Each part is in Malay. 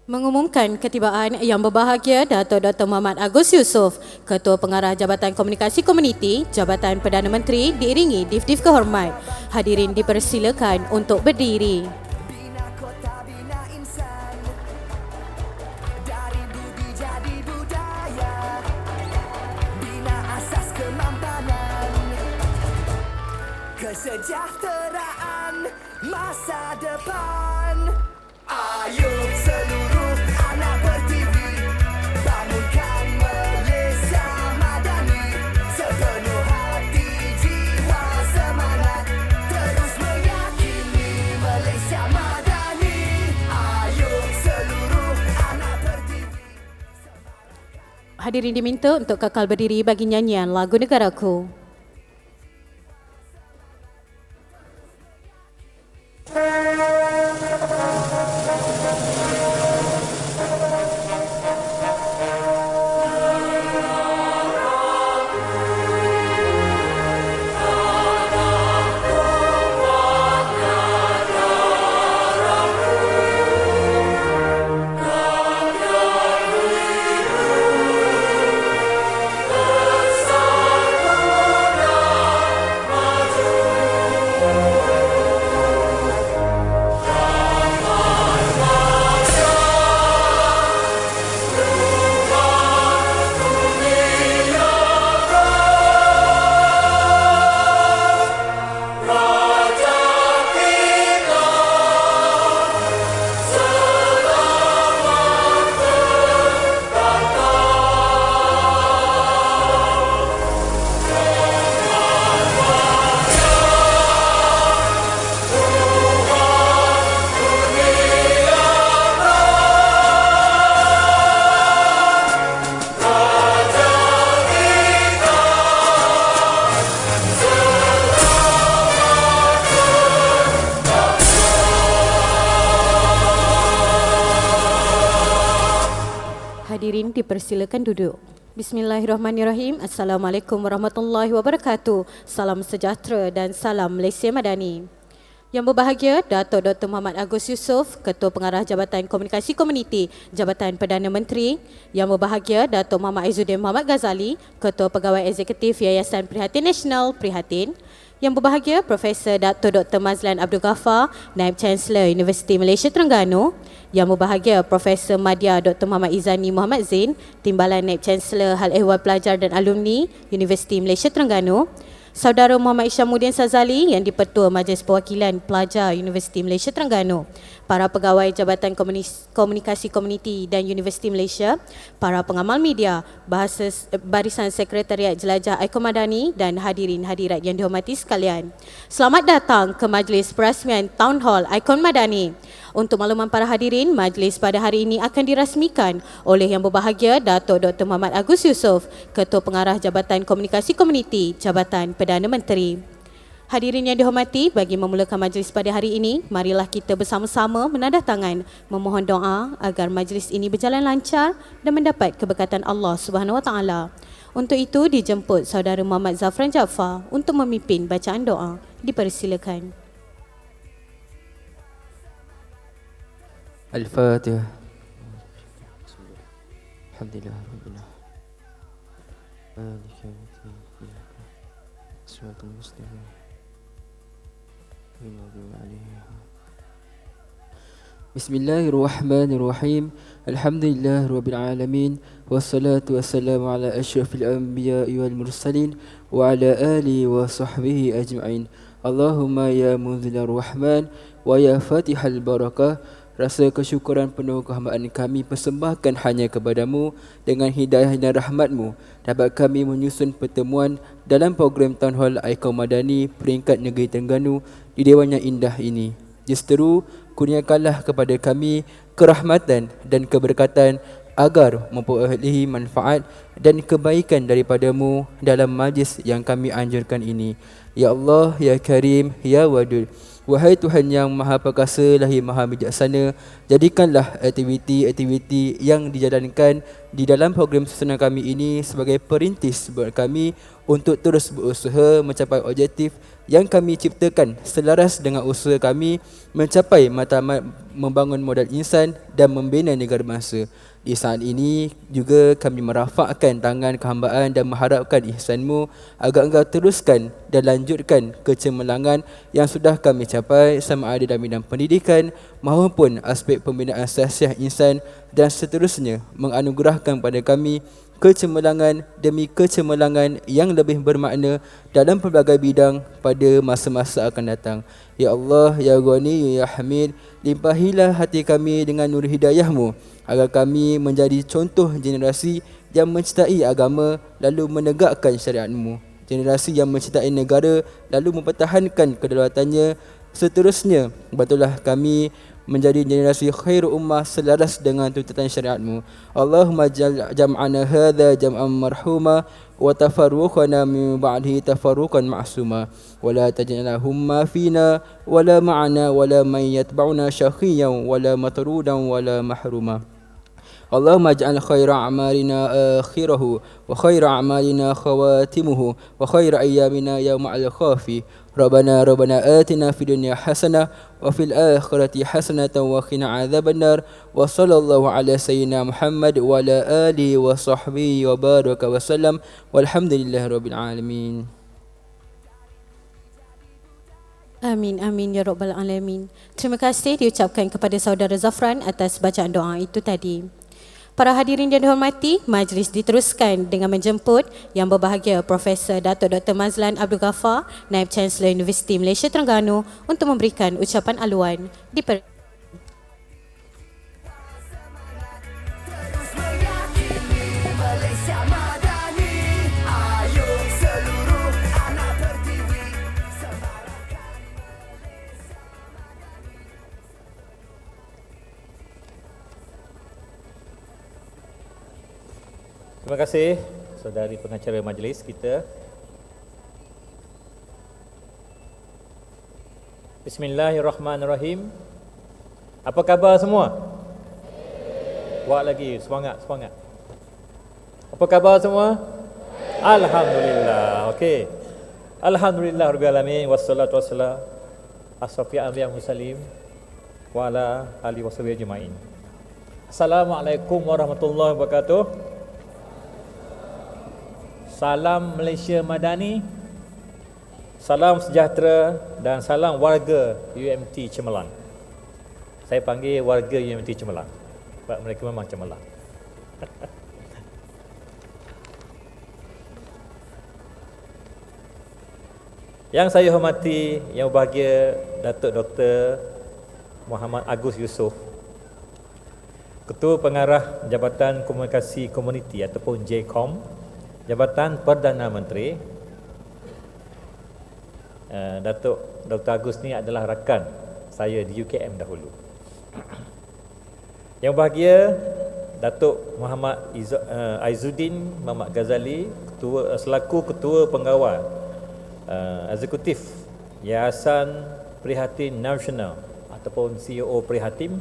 Mengumumkan ketibaan yang berbahagia Dato' Dr. Muhammad Agus Yusof, Ketua Pengarah Jabatan Komunikasi Komuniti, Jabatan Perdana Menteri diiringi Dif-Dif Kehormat. Hadirin dipersilakan untuk berdiri. Bina kota, bina insan, dari budi jadi budaya, bina asas kemampanan, kesejahteraan masa depan. Ayo seluruh anak bertivi, bangunkan Malaysia Madani, sepenuh hati, jiwa, semangat, terus meyakini Malaysia Madani. Ayo seluruh anak bertivi. Hadirin diminta untuk kekal berdiri bagi nyanyian lagu negaraku. Hadirin dipersilakan duduk. Bismillahirrahmanirrahim. Assalamualaikum warahmatullahi wabarakatuh. Salam sejahtera dan salam Malaysia Madani. Yang berbahagia Dato' Dr. Muhammad Agus Yusof, Ketua Pengarah Jabatan Komunikasi Komuniti, Jabatan Perdana Menteri. Yang berbahagia Dato' Muhammad Izzuddin Muhammad Ghazali, Ketua Pegawai Eksekutif Yayasan Prihatin Nasional Prihatin. Yang berbahagia Profesor Dato' Dr. Mazlan Abdul Ghaffar, Naib Chancellor Universiti Malaysia Terengganu. Yang berbahagia Profesor Madya Dr. Muhammad Izani Muhammad Zain, Timbalan Naib Chancellor Hal Ehwal Pelajar dan Alumni Universiti Malaysia Terengganu. Saudara Muhammad Isyamuddin Sazali yang di-Pertua Majlis Perwakilan Pelajar Universiti Malaysia Terengganu, para pegawai Jabatan Komunikasi Komuniti dan Universiti Malaysia, para pengamal media, barisan Sekretariat Jelajah Aikon Madani dan hadirin hadirat yang dihormati sekalian. Selamat datang ke Majlis Perasmian Town Hall Aikon Madani. Untuk makluman para hadirin, majlis pada hari ini akan dirasmikan oleh Yang Berbahagia Dato' Dr. Muhammad Agus Yusof, Ketua Pengarah Jabatan Komunikasi Komuniti, Jabatan Perdana Menteri. Hadirin yang dihormati, bagi memulakan majlis pada hari ini, marilah kita bersama-sama menandatangan memohon doa agar majlis ini berjalan lancar dan mendapat keberkatan Allah Subhanahu Wa Taala. Untuk itu dijemput Saudara Muhammad Zafran Jaafar untuk memimpin bacaan doa. Dipersilakan. Al-Fatihah. Alhamdulillah Rabbil Alamin. Shiratal Mustaqim. Bismillahirrahmanirrahim. Alhamdulillah Rabbil Alamin. Wassalatu wassalamu ala asyrafil anbiya'i wal mursalin wa ala alihi wa sahbihi ajma'in. Allahumma ya munzilar rahman wa ya fatihal barakah. Rasa kesyukuran penuh kehambaan kami persembahkan hanya kepadamu. Dengan hidayah dan rahmatmu dapat kami menyusun pertemuan dalam program Town Hall Aikon Madani peringkat negeri Terengganu di Dewan yang indah ini. Justeru kurniakanlah kepada kami kerahmatan dan keberkatan agar memperolehi manfaat dan kebaikan daripadamu dalam majlis yang kami anjurkan ini. Ya Allah, Ya Karim, Ya Wadud. Wahai Tuhan yang Maha Perkasa lagi Maha Bijaksana, jadikanlah aktiviti-aktiviti yang dijalankan di dalam program susunan kami ini sebagai perintis buat kami untuk terus berusaha mencapai objektif yang kami ciptakan selaras dengan usaha kami mencapai matlamat membangun modal insan dan membina negara bangsa. Di saat ini juga kami merafakkan tangan kehambaan dan mengharapkan ihsanmu agar engkau teruskan dan lanjutkan kecemerlangan yang sudah kami capai sama ada dalam bidang pendidikan maupun aspek pembinaan sasiah insan dan seterusnya, menganugerahkan pada kami kecemerlangan demi kecemerlangan yang lebih bermakna dalam pelbagai bidang pada masa-masa akan datang. Ya Allah, Ya Ghani, Ya Hamid, limpahilah hati kami dengan nur hidayahmu agar kami menjadi contoh generasi yang mencintai agama lalu menegakkan syariatmu, generasi yang mencintai negara lalu mempertahankan kedaulatannya. Seterusnya, bantulah kami menjadi generasi khair ummah selaras dengan tuntutan syariatmu. Allahumma jam'ana hadha jam'an marhuma wa tafarruqana min ba'dihi tafarruqan ma'suma wa la taj'alna humma fina wa la ma'ana wa la man yatba'una syakhiyan wa la matrudan wa la mahruma. اللهم اجعل خير أعمالنا آخره وخير أعمالنا خواتمه وخير أيامنا يوم الخافي. ربنا آتنا في الدنيا حسنة وفي الآخرة حسنة وقنا عذاب النار. وصلى الله على سيدنا محمد وعلى آله وصحبه وبارك وسلم والحمد لله رب العالمين. Amin, amin ya rabbal alamin. Terima kasih diucapkan kepada saudara Zafran atas bacaan doa itu tadi. Para hadirin yang dihormati, majlis diteruskan dengan menjemput Yang Berbahagia Profesor Datuk Dr. Mazlan Abdul Ghaffar, Naib Chancellor Universiti Malaysia Terengganu untuk memberikan ucapan aluan. Terus meyakini Malaysia Madani. Ayo seluruh anak bertivi semarakkan Malaysia Madani. Terima kasih saudari pengacara majlis kita. Bismillahirrahmanirrahim. Apa khabar semua? Buat lagi, semangat. Apa khabar semua? Alhamdulillah. Okey. Alhamdulillah rabbil alamin wassalatu wassalam asrafil anbiya mursalin wa ala alihi washabihi ajmain. Assalamualaikum warahmatullahi wabarakatuh. Salam Malaysia Madani, salam sejahtera dan salam warga UMT Cemerlang. Saya panggil warga UMT Cemerlang sebab mereka memang cemerlang. Yang saya hormati, yang berbahagia Datuk Dr. Muhammad Agus Yusof, Ketua Pengarah Jabatan Komunikasi Komuniti ataupun JCOM, Jabatan Perdana Menteri. Datuk Dr. Agus ni adalah rakan saya di UKM dahulu. Yang bahagia Datuk Muhammad Aizuddin Muhammad Ghazali, selaku Ketua Pengawal Eksekutif Yayasan Prihatin Nasional ataupun CEO Prihatin.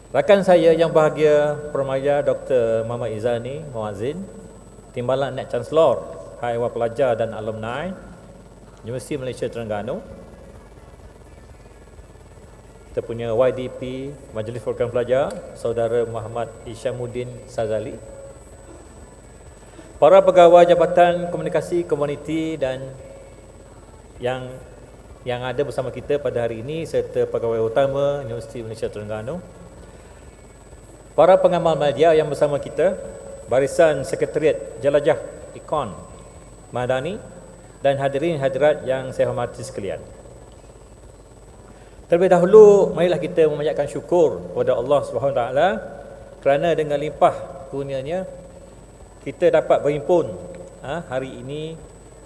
Rakan saya yang bahagia Permaya Dr. Muhammad Izani Muazzin, Timbalan Naib Chancellor Haiwan Pelajar dan Alumni Universiti Malaysia Terengganu. Kita punya YDP Majlis Program Pelajar Saudara Muhammad Isyamuddin Sazali. Para pegawai Jabatan Komunikasi Komuniti dan yang ada bersama kita pada hari ini serta pegawai utama Universiti Malaysia Terengganu. Para pengamal media yang bersama kita, barisan Sekretariat Jelajah Ikon Madani dan hadirin hadirat yang saya hormati sekalian. Terlebih dahulu, marilah kita memanjatkan syukur kepada Allah SWT kerana dengan limpah kurnianya kita dapat berhimpun hari ini,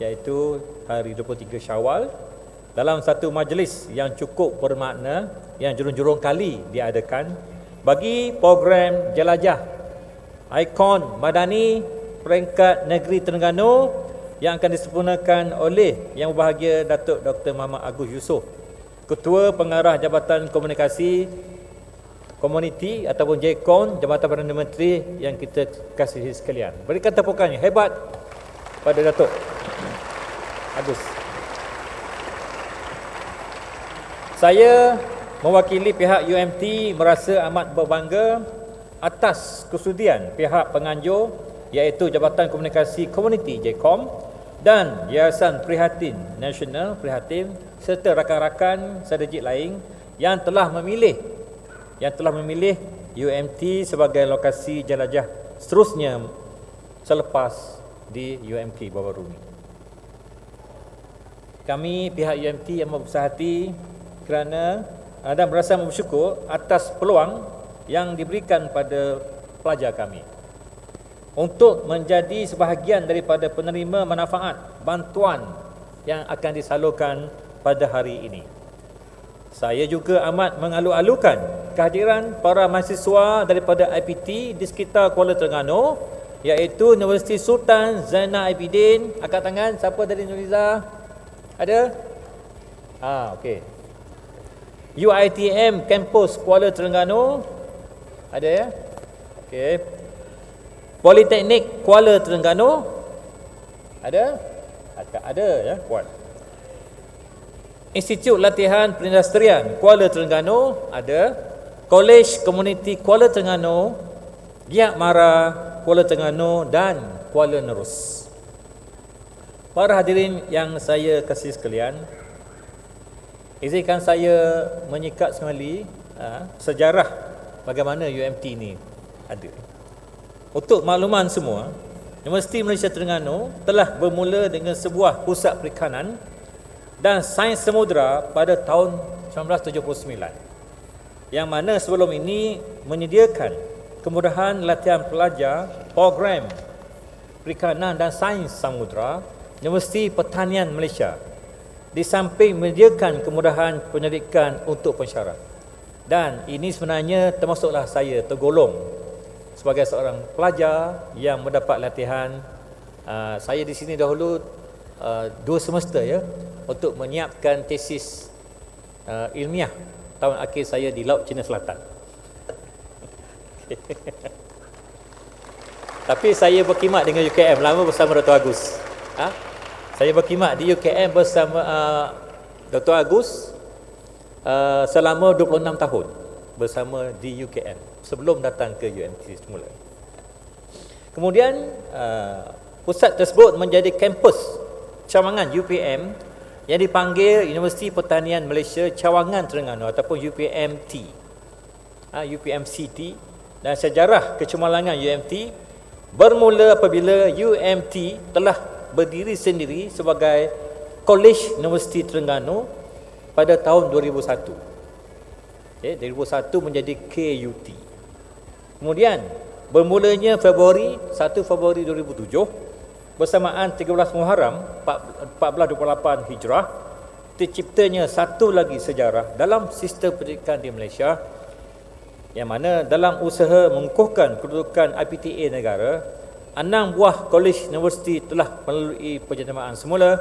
iaitu hari 23 Syawal, dalam satu majlis yang cukup bermakna yang jurung-jurung kali diadakan bagi program Jelajah Ikon Madani peringkat negeri Terengganu yang akan disempurnakan oleh Yang Berbahagia Datuk Dr. Muhammad Agus Yusof, Ketua Pengarah Jabatan Komunikasi Komuniti ataupun JKON, Jabatan Perdana Menteri yang kita kasihi sekalian. Berikan tepukannya hebat pada Datuk Agus. Saya mewakili pihak UMT merasa amat berbangga atas kesudian pihak penganjur iaitu Jabatan Komunikasi Komuniti JKOM dan Yayasan Prihatin Nasional Prihatin serta rakan-rakan strategik lain yang telah memilih UMT sebagai lokasi jelajah seterusnya selepas di UMT baru-baru ini. Kami pihak UMT yang berbesar hati kerana dan berasa bersyukur atas peluang yang diberikan pada pelajar kami untuk menjadi sebahagian daripada penerima manfaat bantuan yang akan disalurkan pada hari ini. Saya juga amat mengalu-alukan kehadiran para mahasiswa daripada IPT di sekitar Kuala Terengganu iaitu Universiti Sultan Zainal Abidin. Angkat tangan, siapa dari Nuriza? Ada? Okey. UiTM Kampus Kuala Terengganu. Ada ya? Okey. Politeknik Kuala Terengganu. Ada? Ada ya, kuat. Institut Latihan Perindustrian Kuala Terengganu ada, Kolej Komuniti Kuala Terengganu, Giat Mara Kuala Terengganu dan Kuala Nerus. Para hadirin yang saya kasih sekalian, izinkan saya menyikat sekali sejarah bagaimana UMT ini ada. Untuk makluman semua, Universiti Malaysia Terengganu telah bermula dengan sebuah pusat perikanan dan sains samudera pada tahun 1979 yang mana sebelum ini menyediakan kemudahan latihan pelajar program perikanan dan sains samudera Universiti Pertanian Malaysia di samping menyediakan kemudahan penyelidikan untuk pensyarat. Dan ini sebenarnya termasuklah saya tergolong sebagai seorang pelajar yang mendapat latihan. Saya di sini dahulu 2 semester ya untuk menyiapkan tesis ilmiah tahun akhir saya di Laut Cina Selatan. Tapi saya berkhidmat dengan UKM lama bersama Dr. Agus. Saya berkhidmat di UKM bersama Dr. Agus selama 26 tahun bersama di UKM sebelum datang ke UMT semula. Kemudian pusat tersebut menjadi kampus cawangan UPM yang dipanggil Universiti Pertanian Malaysia Cawangan Terengganu ataupun UPMT, UPMCT. Dan sejarah kecemerlangan UMT bermula apabila UMT telah berdiri sendiri sebagai Kolej Universiti Terengganu pada tahun 2001. 2001 menjadi KUT. Kemudian bermulanya 1 Februari 2007 bersamaan 13 Muharram 1428 Hijrah, terciptanya satu lagi sejarah dalam sistem pendidikan di Malaysia yang mana dalam usaha mengukuhkan kedudukan IPTA negara, 6 buah kolej universiti telah melalui penjentamaan semula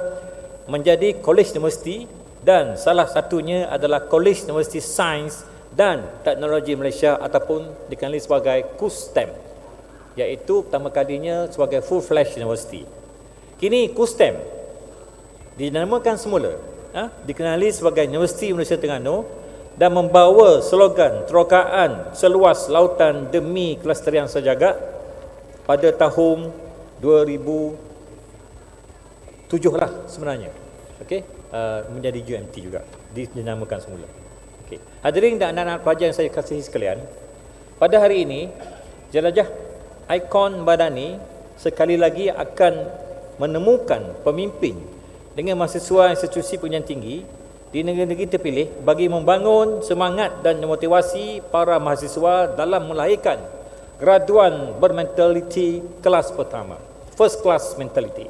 menjadi kolej universiti dan salah satunya adalah Kolej Universiti Sains dan Teknologi Malaysia ataupun dikenali sebagai KUSTEM, iaitu pertama kalinya sebagai full-fledged university. Kini KUSTEM dinamakan semula dikenali sebagai Universiti Malaysia Terengganu dan membawa slogan terokaan seluas lautan demi kelestarian sejagat pada tahun 2007 lah sebenarnya. Okey, menjadi UMT juga dinamakan semula. Okey, hadirin dan anak-anak pelajar yang saya kasihi sekalian, pada hari ini jelajah ikon Madani sekali lagi akan menemukan pemimpin dengan mahasiswa institusi pendidikan tinggi di negeri-negeri terpilih bagi membangun semangat dan motivasi para mahasiswa dalam melahirkan graduan bermentaliti kelas pertama, first class mentality.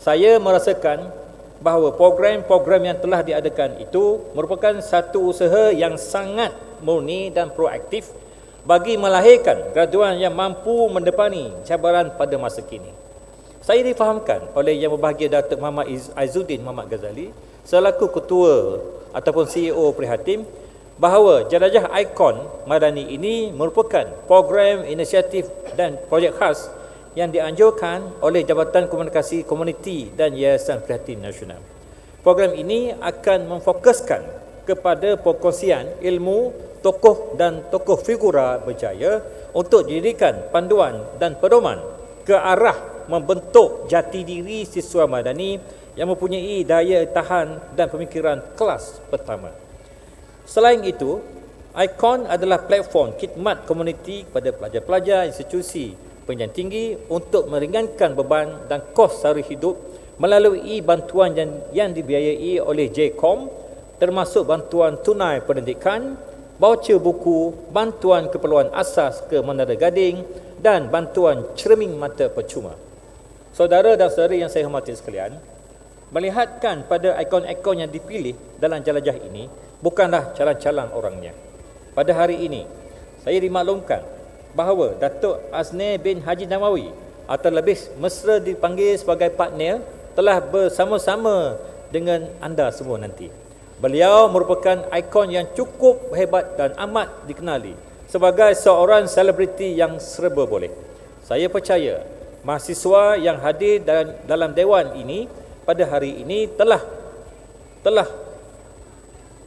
Saya merasakan bahawa program-program yang telah diadakan itu merupakan satu usaha yang sangat murni dan proaktif bagi melahirkan graduan yang mampu mendepani cabaran pada masa kini. Saya difahamkan oleh Yang Berbahagia Datuk Muhammad Aizuddin Muhammad Ghazali selaku Ketua ataupun CEO Prihatin bahawa Jelajah Ikon Madani ini merupakan program, inisiatif dan projek khas yang dianjurkan oleh Jabatan Komunikasi Komuniti dan Yayasan Prihatin Nasional. Program ini akan memfokuskan kepada perkongsian ilmu tokoh dan tokoh figura berjaya untuk dijadikan panduan dan pedoman ke arah membentuk jati diri siswa madani yang mempunyai daya tahan dan pemikiran kelas pertama. Selain itu, Ikon adalah platform khidmat komuniti kepada pelajar-pelajar institusi pendidikan tinggi untuk meringankan beban dan kos sara hidup melalui bantuan yang dibiayai oleh JCOM, termasuk bantuan tunai pendidikan, voucher buku, bantuan keperluan asas ke Menara Gading dan bantuan cermin mata percuma. Saudara dan saudari yang saya hormati sekalian, melihatkan pada ikon-ikon yang dipilih dalam jelajah ini bukanlah calang-calang orangnya. Pada hari ini, saya dimaklumkan bahawa Datuk Azneh bin Haji Namawi atau lebih mesra dipanggil sebagai partner telah bersama-sama dengan anda semua nanti. Beliau merupakan ikon yang cukup hebat dan amat dikenali sebagai seorang selebriti yang serba boleh. Saya percaya mahasiswa yang hadir dalam dewan ini pada hari ini telah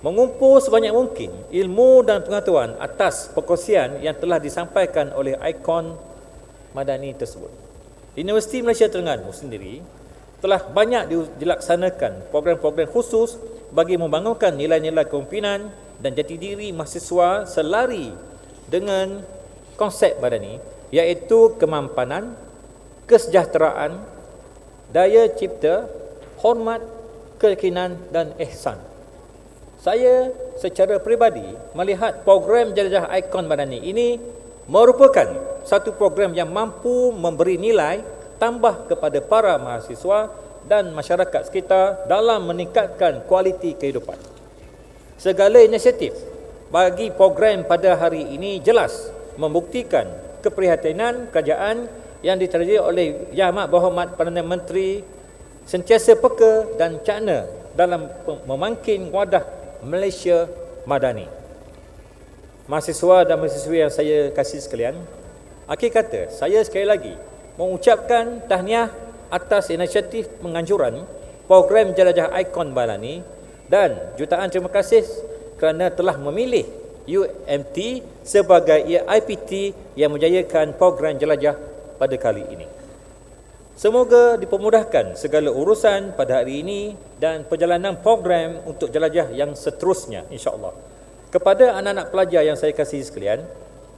mengumpul sebanyak mungkin ilmu dan pengetahuan atas perkongsian yang telah disampaikan oleh ikon madani tersebut. Universiti Malaysia Terengganu sendiri telah banyak dilaksanakan program-program khusus bagi membangunkan nilai-nilai kepimpinan dan jati diri mahasiswa selari dengan konsep madani, iaitu kemampanan, kesejahteraan, daya cipta, hormat, keyakinan dan ihsan. Saya secara peribadi melihat program Jelajah Ikon Madani ini merupakan satu program yang mampu memberi nilai tambah kepada para mahasiswa dan masyarakat sekitar dalam meningkatkan kualiti kehidupan. Segala inisiatif bagi program pada hari ini jelas membuktikan keprihatinan kerajaan yang diterjemah oleh Yang Amat Berhormat Perdana Menteri sentiasa peka dan cakna dalam memangkin wadah Malaysia Madani. Mahasiswa dan mahasiswi yang saya kasih sekalian, akhir kata saya sekali lagi mengucapkan tahniah atas inisiatif penganjuran program Jelajah Ikon Madani dan jutaan terima kasih kerana telah memilih UMT sebagai IPT yang menjayakan program jelajah pada kali ini. Semoga dipermudahkan segala urusan pada hari ini dan perjalanan program untuk jelajah yang seterusnya, insya-Allah. Kepada anak-anak pelajar yang saya kasihi sekalian,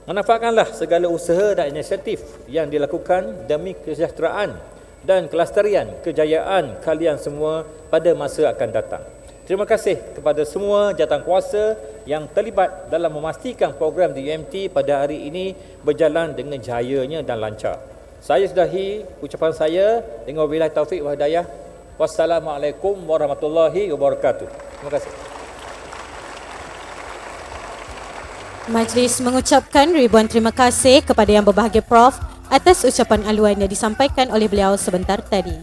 manfaatkanlah segala usaha dan inisiatif yang dilakukan demi kesejahteraan dan kelestarian kejayaan kalian semua pada masa akan datang. Terima kasih kepada semua jawatankuasa yang terlibat dalam memastikan program di UMT pada hari ini berjalan dengan jayanya dan lancar. Saya sudahi ucapan saya dengan wabillahi taufik wa hidayah. Wassalamualaikum warahmatullahi wabarakatuh. Terima kasih. Majlis mengucapkan ribuan terima kasih kepada Yang Berbahagia Prof atas ucapan aluan yang disampaikan oleh beliau sebentar tadi.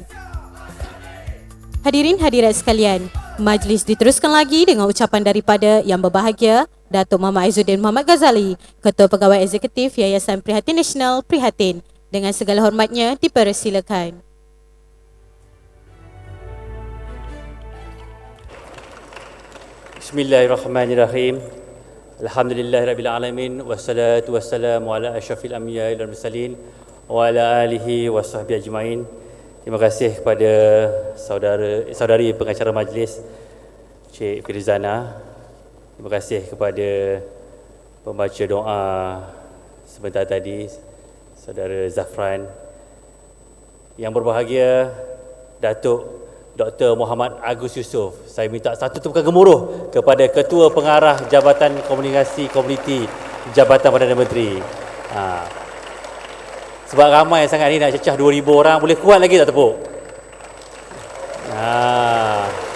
Hadirin hadirat sekalian, majlis diteruskan lagi dengan ucapan daripada Yang Berbahagia Datuk Muhammad Aizuddin Muhammad Ghazali, Ketua Pegawai Eksekutif Yayasan Prihatin Nasional Prihatin. Dengan segala hormatnya dipersilakan. Bismillahirrahmanirrahim. Alhamdulillahirabbil alamin wassalatu wassalamu ala asyrafil anbiya'i wal mursalin wa ala alihi washabbihi ajmain. Terima kasih kepada saudari pengacara majlis Cik Firzana. Terima kasih kepada pembaca doa sebentar tadi Saudara Zafran. Yang berbahagia Datuk Dr. Muhammad Agus Yusof. Saya minta satu tepukan gemuruh kepada Ketua Pengarah Jabatan Komunikasi Komuniti Jabatan Perdana Menteri. Sebab ramai sangat ni nak cecah 2,000 orang, boleh kuat lagi tak tepuk?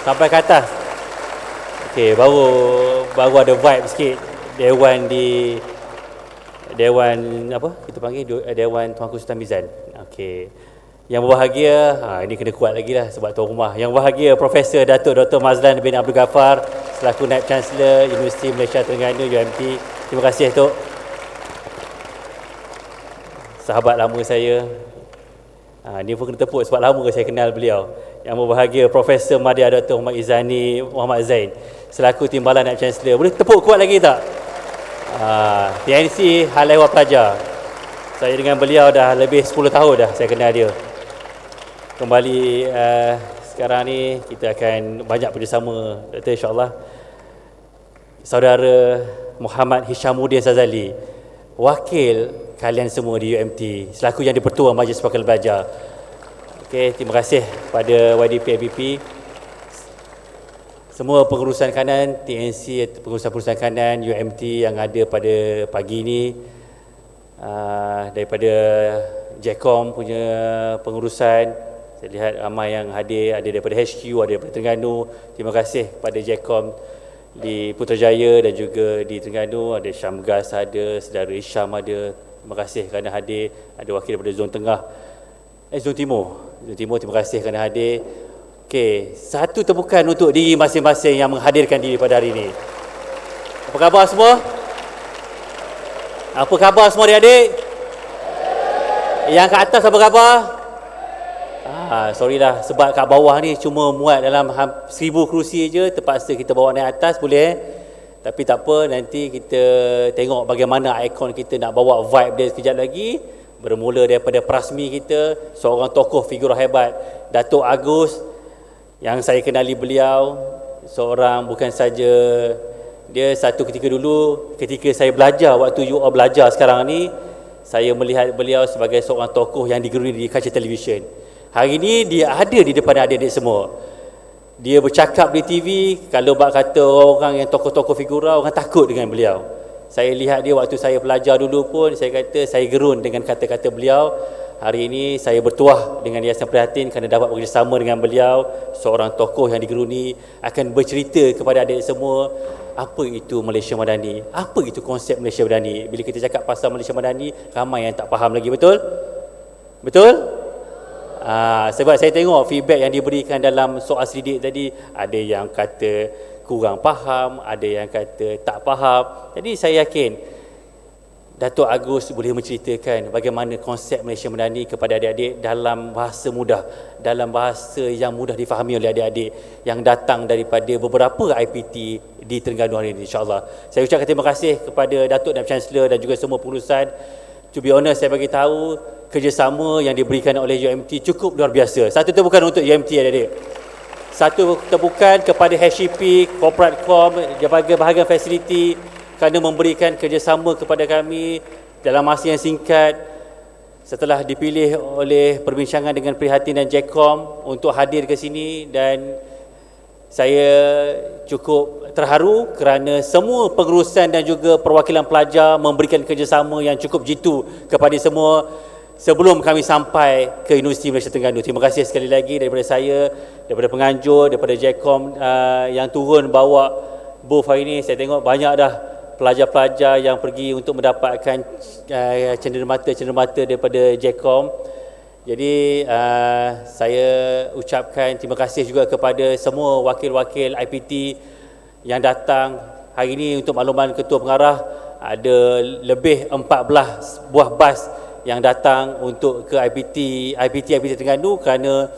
Sampai ke atas. Okey, baru ada vibe sikit Dewan apa kita panggil Dewan Tuanku Sultan Mizan. Okey. Yang berbahagia, ini kena kuat lagi lah sebab tuan rumah. Yang berbahagia Profesor Datuk Dr. Mazlan bin Abdul Ghaffar selaku Naib Chancellor Universiti Malaysia Terengganu UMT. Terima kasih Tok. Sahabat lama saya. Dia pun kena tepuk sebab lama saya kenal beliau. Yang berbahagia Profesor Madya Dr. Muhammad Izzani Muhammad Zain selaku Timbalan Naib Chancellor. Boleh tepuk kuat lagi tak? TNC Hal Ehwal Pelajar. Saya dengan beliau dah lebih 10 tahun dah saya kenal dia. Kembali sekarang ni kita akan banyak bersama Dr. insyaAllah. Saudara Muhammad Hishamuddin Sazali, wakil kalian semua di UMT selaku yang di-Pertua Majlis Wakil Belajar. Okey, terima kasih pada YDP ABP, semua pengurusan kanan TNC, pengurusan-pengurusan kanan UMT yang ada pada pagi ini, daripada JECOM punya pengurusan. Saya lihat ramai yang hadir, ada daripada HQ, ada daripada Terengganu. Terima kasih kepada JECOM di Putrajaya dan juga di Terengganu. Ada Syamgas, ada Saudara Isham ada. Terima kasih kerana hadir. Ada wakil daripada Zon Tengah, Zon Timur. Zon Timur, terima kasih kerana hadir. Okey, satu tepukan untuk diri masing-masing yang menghadirkan diri pada hari ini. Apa khabar semua? Apa khabar semua adik-adik? Yang kat atas apa khabar? Sorry lah, sebab kat bawah ni cuma muat dalam 1000 kerusi je, terpaksa kita bawa naik atas, boleh Tapi tak apa, nanti kita tengok bagaimana ikon kita nak bawa vibe dia sekejap lagi. Bermula daripada prasmi kita, seorang tokoh figura hebat, Datuk Agus, yang saya kenali beliau, seorang bukan saja dia satu ketika dulu, ketika saya belajar, waktu you all belajar sekarang ni, saya melihat beliau sebagai seorang tokoh yang digeruni di kaca televisyen. Hari ini dia ada di depan adik-adik semua. Dia bercakap di TV, kalau bak kata orang yang tokoh-tokoh figura, orang takut dengan beliau. Saya lihat dia waktu saya pelajar dulu pun, saya kata saya gerun dengan kata-kata beliau. Hari ini saya bertuah dengan Yayasan Prihatin kerana dapat bekerjasama dengan beliau, seorang tokoh yang digeruni, akan bercerita kepada adik semua apa itu Malaysia Madani, apa itu konsep Malaysia Madani. Bila kita cakap pasal Malaysia Madani, ramai yang tak faham lagi, betul? Betul? Sebab saya tengok feedback yang diberikan dalam soal selidik tadi, ada yang kata kurang faham, ada yang kata tak faham. Jadi saya yakin Datuk Agus boleh menceritakan bagaimana konsep Malaysia Madani kepada adik-adik dalam bahasa mudah, dalam bahasa yang mudah difahami oleh adik-adik yang datang daripada beberapa IPT di Terengganu hari ini, insyaAllah. Saya ucapkan terima kasih kepada Datuk Naib Chancellor dan juga semua pengurusan. To be honest, saya bagi tahu kerjasama yang diberikan oleh UMT cukup luar biasa. Satu tepukan untuk UMT adik-adik. Satu tepukan kepada HCP, Corporate Com, bahagian fasiliti kerana memberikan kerjasama kepada kami dalam masa yang singkat setelah dipilih oleh perbincangan dengan Prihatin dan JECOM untuk hadir ke sini, dan saya cukup terharu kerana semua pengurusan dan juga perwakilan pelajar memberikan kerjasama yang cukup jitu kepada semua sebelum kami sampai ke Universiti Malaysia Terengganu. Terima kasih sekali lagi daripada saya, daripada penganjur, daripada JECOM yang turun bawa booth hari ini. Saya tengok banyak dah pelajar-pelajar yang pergi untuk mendapatkan cenderamata daripada JECOM. Jadi saya ucapkan terima kasih juga kepada semua wakil-wakil IPT yang datang hari ini. Untuk makluman Ketua Pengarah, ada lebih 14 buah bas yang datang untuk ke IPT Terengganu kerana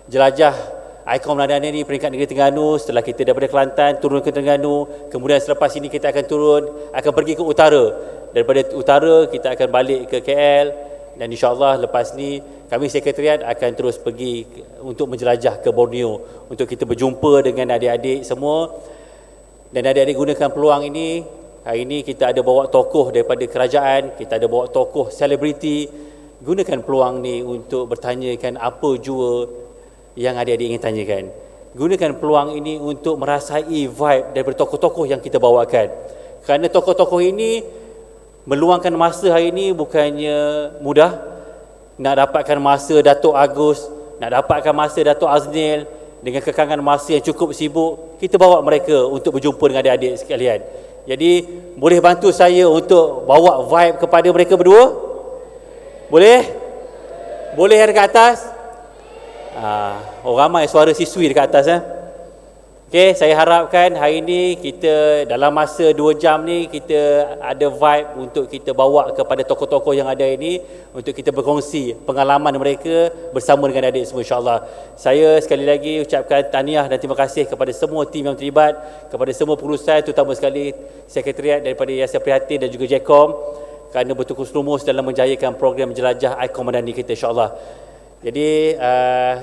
jelajah ikon Madani ini peringkat negeri Terengganu. Setelah kita daripada Kelantan turun ke Terengganu, kemudian selepas ini kita akan pergi ke utara. Daripada utara kita akan balik ke KL, dan insyaAllah lepas ni kami sekretariat akan terus pergi untuk menjelajah ke Borneo untuk kita berjumpa dengan adik-adik semua. Dan adik-adik gunakan peluang ini. Hari ini kita ada bawa tokoh daripada kerajaan, kita ada bawa tokoh selebriti. Gunakan peluang ni untuk bertanyakan apa jua yang adik-adik ingin tanyakan. Gunakan peluang ini untuk merasai vibe daripada tokoh-tokoh yang kita bawakan. Kerana tokoh-tokoh ini meluangkan masa hari ini bukannya mudah. Nak dapatkan masa Datuk Agus, nak dapatkan masa Datuk Aznil dengan kekangan masa yang cukup sibuk, kita bawa mereka untuk berjumpa dengan adik-adik sekalian. Jadi boleh bantu saya untuk bawa vibe kepada mereka berdua? Boleh? Boleh dekat atas? Oh, ramai suara siswi dekat atas. Okey, saya harapkan hari ini kita dalam masa 2 jam ni kita ada vibe untuk kita bawa kepada tokoh-tokoh yang ada ini untuk kita berkongsi pengalaman mereka bersama dengan adik semua insya-Allah. Saya sekali lagi ucapkan tahniah dan terima kasih kepada semua tim yang terlibat, kepada semua pengurusan terutama sekali sekretariat daripada Yayasan Prihatin dan juga JECOM kerana bertukus lumus dalam menjayakan program jelajah Ikon Madani kita insya-Allah. Jadi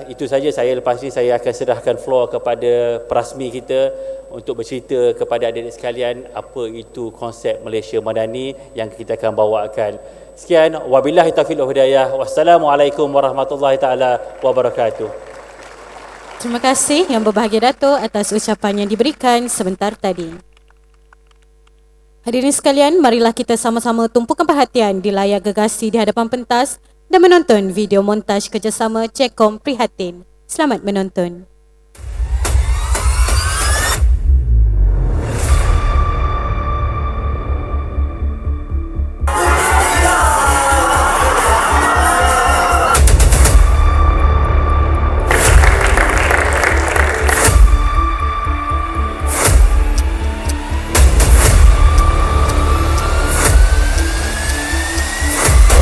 itu saja saya. Lepas ni saya akan serahkan floor kepada perasmi kita untuk bercerita kepada adik-adik sekalian apa itu konsep Malaysia Madani yang kita akan bawakan. Sekian, wabillahi taufiq wal hidayah. Wassalamualaikum warahmatullahi taala wabarakatuh. Terima kasih Yang Berbahagia Dato' atas ucapan yang diberikan sebentar tadi. Hadirin sekalian, marilah kita sama-sama tumpukan perhatian di layar gegasi di hadapan pentas dan menonton video montaj kerjasama JECOM Prihatin. Selamat menonton.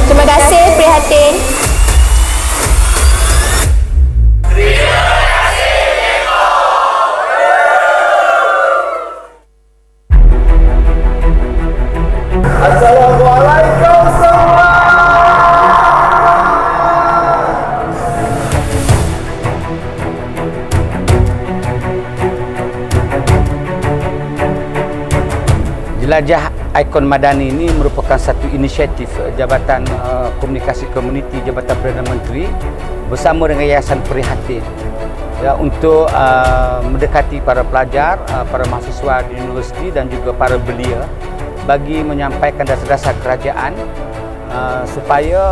Terima kasih Prihatin. Assalamualaikum semua. Jelajah Ikon Madani ini merupakan satu inisiatif Jabatan Komunikasi Komuniti Jabatan Perdana Menteri bersama dengan Yayasan Prihatin ya, untuk mendekati para pelajar, para mahasiswa di universiti dan juga para belia bagi menyampaikan dasar-dasar kerajaan supaya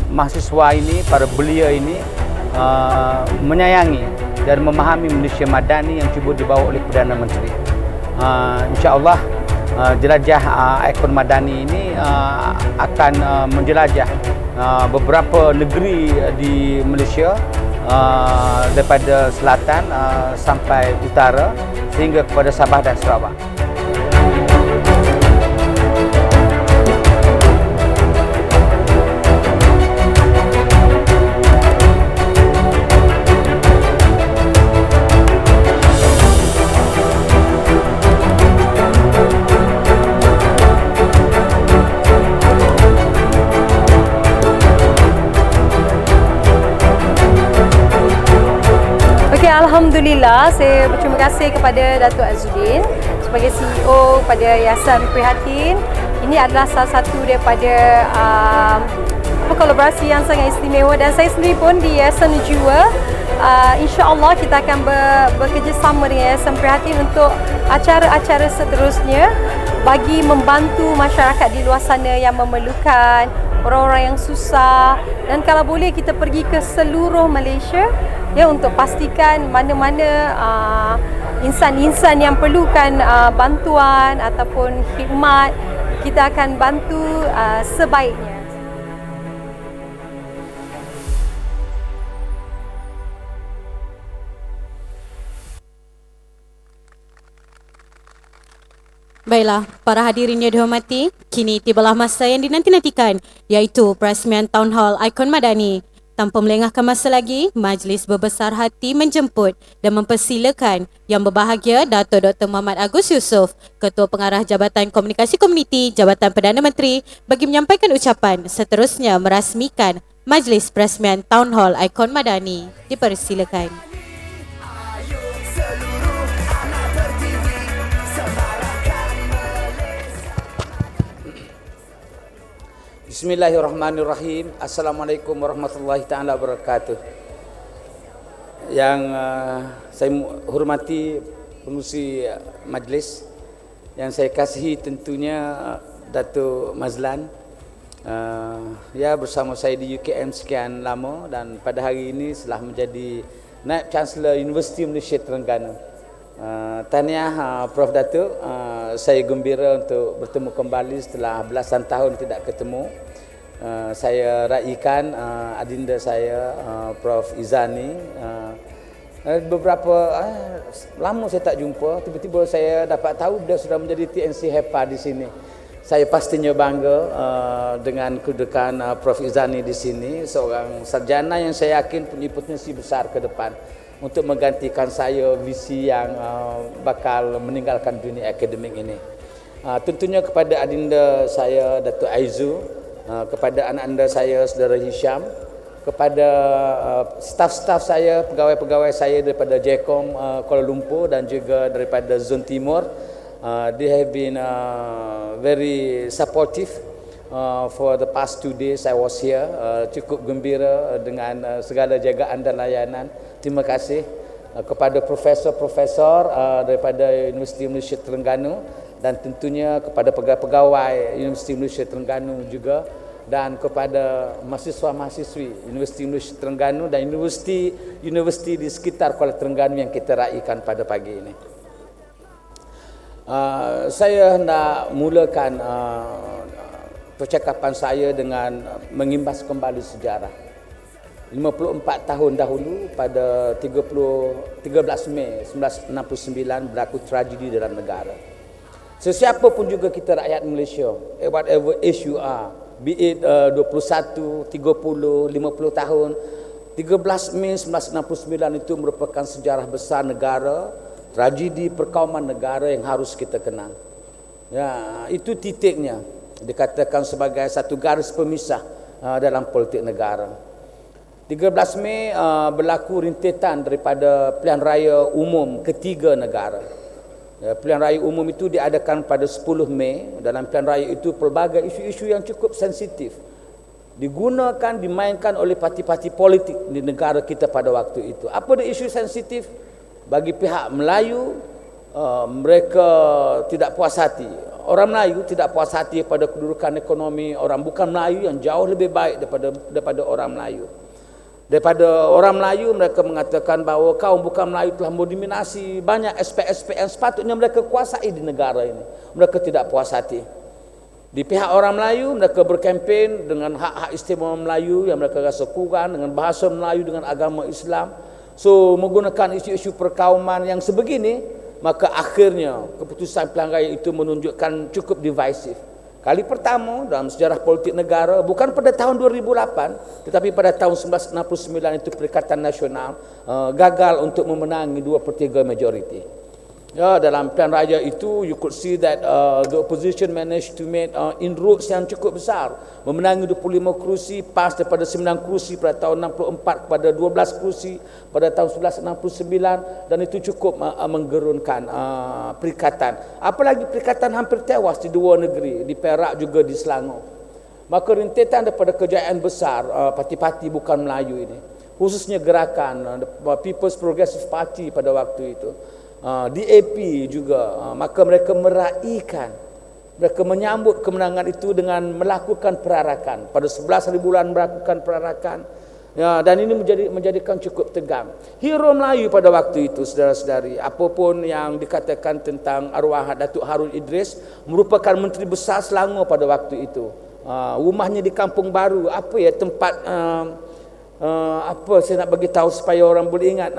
mahasiswa ini, para belia ini menyayangi dan memahami Malaysia Madani yang cuba dibawa oleh Perdana Menteri. InsyaAllah jelajah Ikon Madani ini akan menjelajah beberapa negeri di Malaysia daripada selatan sampai utara sehingga kepada Sabah dan Sarawak. Alhamdulillah, saya berterima kasih kepada Datuk Azudin sebagai CEO pada Yayasan Prihatin. Ini adalah salah satu daripada kolaborasi yang sangat istimewa dan saya sendiri pun di Yayasan juga insya-Allah kita akan bekerjasama dengan Yayasan Prihatin untuk acara-acara seterusnya bagi membantu masyarakat di luar sana yang memerlukan, orang-orang yang susah, dan kalau boleh kita pergi ke seluruh Malaysia ya untuk pastikan mana-mana insan-insan yang perlukan bantuan ataupun khidmat kita akan bantu sebaiknya. Baiklah, para hadirin yang dihormati, kini tibalah masa yang dinanti-nantikan iaitu perasmian Town Hall Ikon Madani. Tanpa melengahkan masa lagi, majlis berbesar hati menjemput dan mempersilakan Yang Berbahagia Dato' Dr. Muhammad Agus Yusof, Ketua Pengarah Jabatan Komunikasi Komuniti Jabatan Perdana Menteri bagi menyampaikan ucapan seterusnya merasmikan majlis perasmian Town Hall Ikon Madani. Dipersilakan. Ayo seluruh anak per-TV, sembarakan Malaysia. Bismillahirrahmanirrahim. Assalamualaikum warahmatullahi taala wabarakatuh. Yang saya hormati pengurusi majlis, yang saya kasihi tentunya Datuk Mazlan. Ya, bersama saya di UKM sekian lama dan pada hari ini telah menjadi Naib Chancellor Universiti Malaysia Terengganu. Tahniah Prof Datuk, saya gembira untuk bertemu kembali setelah belasan tahun tidak ketemu. Saya raikan adinda saya Prof Izani Beberapa lama saya tak jumpa, tiba-tiba saya dapat tahu dia sudah menjadi TNC HEPA di sini. Saya pastinya bangga dengan kedudukan Prof. Izani di sini, seorang sarjana yang saya yakin punya potensi besar ke depan untuk menggantikan saya visi yang bakal meninggalkan dunia akademik ini. Tentunya kepada adinda saya Datuk Aizu, kepada anak anda saya Saudara Hisham, kepada staf-staf saya, pegawai-pegawai saya daripada JECOM Kuala Lumpur dan juga daripada Zon Timur. They have been very supportive for the past 2 days I was here. Cukup gembira dengan segala jagaan dan layanan. Terima kasih kepada profesor-profesor daripada Universiti Malaysia Terengganu dan tentunya kepada pegawai-pegawai Universiti Malaysia Terengganu juga, dan kepada mahasiswa-mahasiswi Universiti Malaysia Terengganu dan universiti di sekitar Kuala Terengganu yang kita raikan pada pagi ini. Saya hendak mulakan percakapan saya dengan mengimbas kembali sejarah. 54 tahun dahulu pada 13 Mei 1969 berlaku tragedi dalam negara. Sesiapa pun juga kita rakyat Malaysia, whatever age you are, be it 21, 30, 50 tahun, 13 Mei 1969 itu merupakan sejarah besar negara, tragedi perkauman negara yang harus kita kenang. Ya, itu titiknya, dikatakan sebagai satu garis pemisah dalam politik negara. 13 Mei berlaku rintitan daripada pilihan raya umum ketiga negara. Pilihan raya umum itu diadakan pada 10 Mei. Dalam pilihan raya itu pelbagai isu-isu yang cukup sensitif digunakan, dimainkan oleh parti-parti politik di negara kita pada waktu itu. Apa dia isu sensitif? Bagi pihak Melayu, mereka tidak puas hati. Orang Melayu tidak puas hati pada kedudukan ekonomi orang bukan Melayu yang jauh lebih baik daripada orang Melayu. Daripada orang Melayu, mereka mengatakan bahawa kaum bukan Melayu telah mendominasi banyak aspek-aspek yang sepatutnya mereka kuasai di negara ini. Mereka tidak puas hati. Di pihak orang Melayu, mereka berkempen dengan hak-hak istimewa Melayu yang mereka rasa kurang, dengan bahasa Melayu, dengan agama Islam. So, menggunakan isu-isu perkauman yang sebegini, maka akhirnya keputusan pilihan raya itu menunjukkan cukup divisive. Kali pertama dalam sejarah politik negara, bukan pada tahun 2008, tetapi pada tahun 1969 itu Perikatan Nasional gagal untuk memenangi 2/3 majoriti. Ya, dalam pilihan raya itu, you could see that the opposition managed to make inroads yang cukup besar, memenangi 25 kerusi, PAS daripada 9 kerusi pada tahun 64 kepada 12 kerusi pada tahun 1969, dan itu cukup menggerunkan Perikatan. Apalagi Perikatan hampir tewas di dua negeri, di Perak juga di Selangor. Maka rintitan daripada kejayaan besar parti-parti bukan Melayu ini, khususnya gerakan People's Progressive Party pada waktu itu, DAP juga, maka mereka meraihkan, mereka menyambut kemenangan itu dengan melakukan perarakan. Pada 11 hari bulan melakukan perarakan, ya, dan ini menjadikan cukup tegang. Hero Melayu pada waktu itu, saudara-saudari, apapun yang dikatakan tentang arwah Datuk Harun Idris, merupakan Menteri Besar Selangor pada waktu itu. Rumahnya di Kampung Baru, apa ya, tempat apa saya nak bagi tahu supaya orang boleh ingat,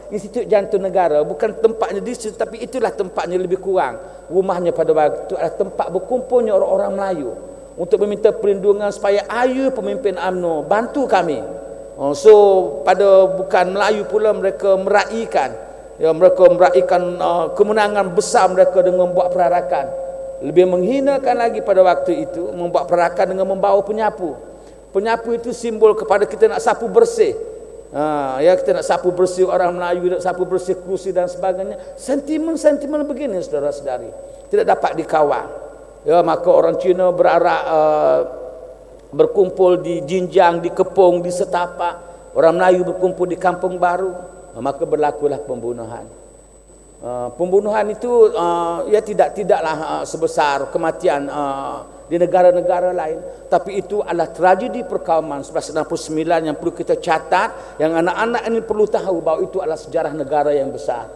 Institut Jantung Negara, bukan tempatnya di situ, tapi itulah tempatnya lebih kurang. Rumahnya pada waktu itu adalah tempat berkumpulnya orang-orang Melayu untuk meminta perlindungan supaya ayu pemimpin UMNO bantu kami. So pada bukan Melayu pula mereka meraihkan, ya, mereka meraihkan kemenangan besar mereka dengan membuat perarakan. Lebih menghinakan lagi pada waktu itu, membuat perarakan dengan membawa penyapu. Penyapu itu simbol kepada kita nak sapu bersih. Ya, kita nak sapu bersih orang Melayu, nak sapu bersih kerusi dan sebagainya. Sentimen-sentimen begini, saudara-saudari, tidak dapat dikawal. Ya, maka orang Cina berarak berkumpul di Jinjang, di Kepong, di Setapak. Orang Melayu berkumpul di Kampung Baru. Maka berlakulah pembunuhan. Pembunuhan itu ya tidaklah sebesar kematian di negara-negara lain, tapi itu adalah tragedi perkauman 1969 yang perlu kita catat, yang anak-anak ini perlu tahu bahawa itu adalah sejarah negara yang besar.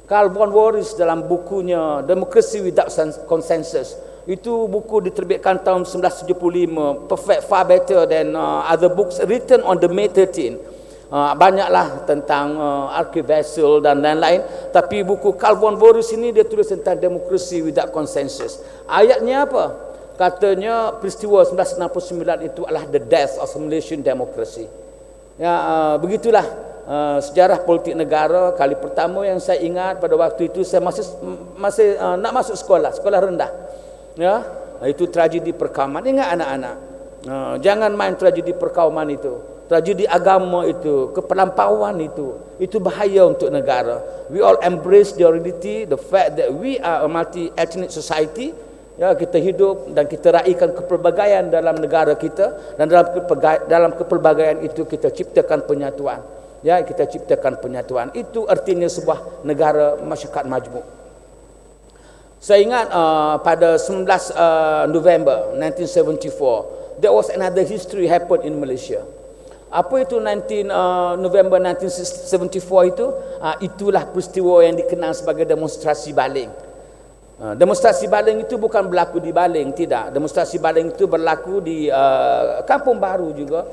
Karl von Wallis dalam bukunya Democracy Without Consensus, itu buku diterbitkan tahun 1975, perfect, far better than other books written on the May 13. Banyaklah tentang Archivessel dan lain-lain. Tapi buku Karl von Boris ini dia tulis tentang demokrasi without consensus. Ayatnya apa? Katanya peristiwa 1969 itu adalah the death of Malaysian democracy. Ya, begitulah sejarah politik negara. Kali pertama yang saya ingat pada waktu itu saya masih nak masuk sekolah rendah. Ya, itu tragedi perkauman. Ingat anak-anak, jangan main tragedi perkauman itu. Tragedi agama itu, kepelampauan itu bahaya untuk negara. We all embrace the reality, the fact that we are a multi-ethnic society. Ya, kita hidup dan kita raikan kepelbagaian dalam negara kita, dan dalam kepelbagaian itu kita ciptakan penyatuan. Ya, kita ciptakan penyatuan. Itu artinya sebuah negara masyarakat majmuk. Saya ingat pada 19 November 1974, there was another history happened in Malaysia. Apa itu November 1974 itu? Itulah peristiwa yang dikenal sebagai demonstrasi baling. Demonstrasi baling itu bukan berlaku di Baling, tidak. Demonstrasi baling itu berlaku di Kampung Baru juga,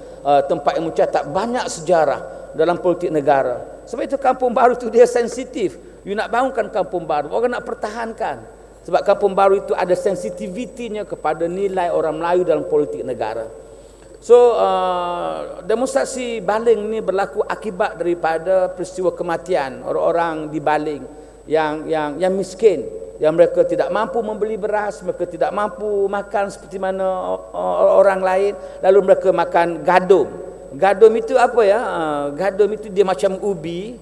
tempat yang mencatat banyak sejarah dalam politik negara. Sebab itu Kampung Baru itu dia sensitif. You nak bangunkan Kampung Baru, orang nak pertahankan. Sebab Kampung Baru itu ada sensitivitinya kepada nilai orang Melayu dalam politik negara. So demonstrasi baling ini berlaku akibat daripada peristiwa kematian orang-orang di Baling yang miskin, yang mereka tidak mampu membeli beras, mereka tidak mampu makan seperti mana orang lain, lalu mereka makan gadum. Gadum itu apa ya? Gadum itu dia macam ubi.